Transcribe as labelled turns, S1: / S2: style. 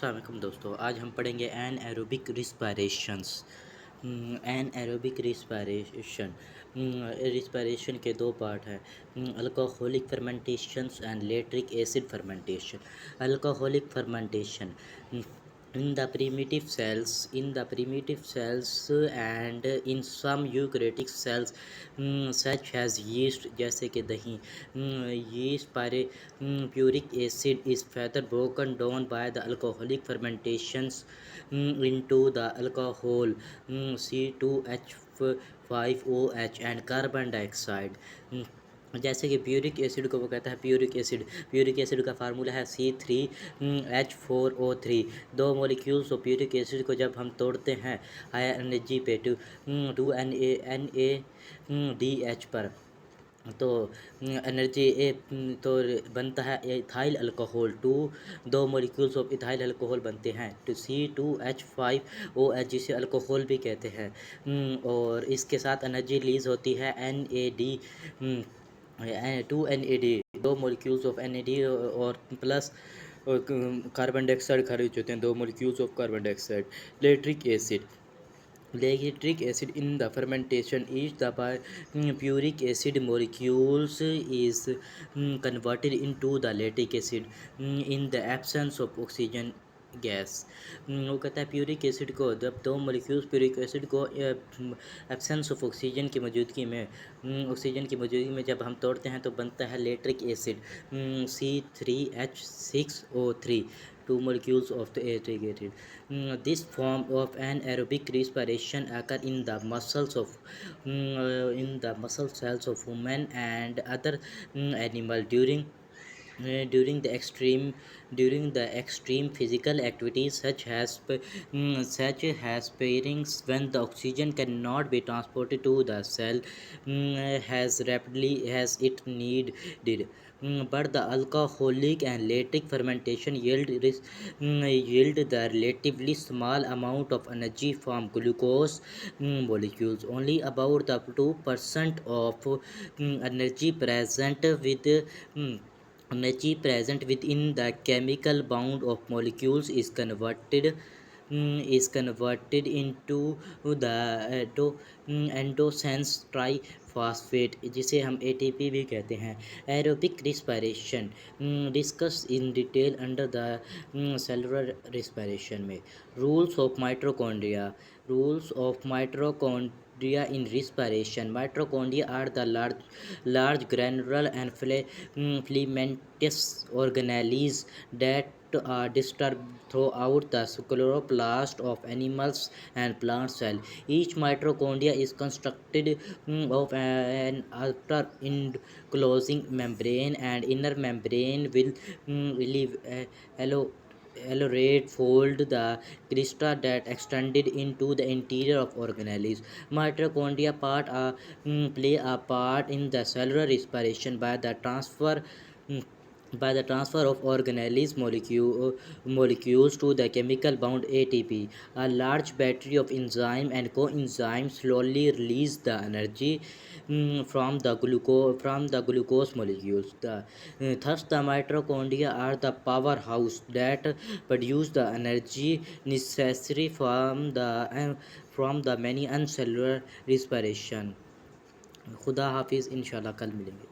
S1: अस्सलाम वालेकुम दोस्तों, आज हम पढ़ेंगे एनाएरोबिक रिस्पायरेशंस। एनाएरोबिक रिस्पायरेशन रिस्पायरेशन के दो पार्ट हैं, alcoholic fermentations and lactic acid fermentation. Alcoholic fermentation in the primitive cells and in some eukaryotic cells such as yeast, जैसे कि दही, yeast pyric acid is further broken down by the alcoholic fermentations into the alcohol C2H5OH and carbon dioxide। जैसे कि प्यूरिक acid को वो कहता है प्यूरिक acid का फार्मूला है C3H4O3। दो मॉलिक्यूल्स ऑफ प्यूरिक एसिड को जब हम तोड़ते हैं हायर एनर्जी पे टू NaDH पर, तो एनर्जी ए तो बनता है इथाइल अल्कोहल। दो मॉलिक्यूल्स ऑफ इथाइल अल्कोहल बनते हैं तो C2H5OH, जिसे अल्कोहल भी कहते हैं। और इसके साथ एनर्जी रिलीज होती है NAD, 2NAD। दो मॉलिक्यूल्स ऑफ NAD और प्लस कार्बन डाइऑक्साइड खारिज होते हैं, दो molecules of carbon dioxide. Lactic acid in the fermentation is the puric acid molecules is converted into the lactic acid in the absence of oxygen gas. वो कहता है प्यूरिक acid को, जब दो मॉलिक्यूल्स प्यूरिक एसिड को एब्सेंस ऑफ ऑक्सीजन की मौजूदगी में जब हम तोड़ते हैं तो बनता है lactic acid C3H6O3, two molecules of the lactic acid। This form of anaerobic respiration occur in the muscle cells of human and other animal during the extreme physical activities such as pairings, when the oxygen cannot be transported to the cell as rapidly as it needed. But the alcoholic and lactic fermentation yield the relatively small amount of energy from glucose molecules. Only about the 2% of energy present within the chemical bond of molecules is converted into the endosense triphosphate, जिसे हम ATP भी कहते हैं। Aerobic respiration discuss in detail under the cellular respiration में। Rules of mitochondria in respiration. Mitochondria are the large granular and filamentous organelles that are distributed throughout the chloroplast of animals and plant cells. Each mitochondria is constructed of an outer enclosing membrane and inner membrane will elaborate fold the crista that extended into the interior of organelles. Mitochondria play a part in the cellular respiration by the transfer of organelles molecules to the chemical bound ATP. A large battery of enzyme and coenzymes slowly release the energy from the glucose molecules. Thus the mitochondria are the powerhouse that produce the energy necessary from the many uncellular respiration। खुदा हाफिज़, इंशाल्लाह कल मिलेंगे।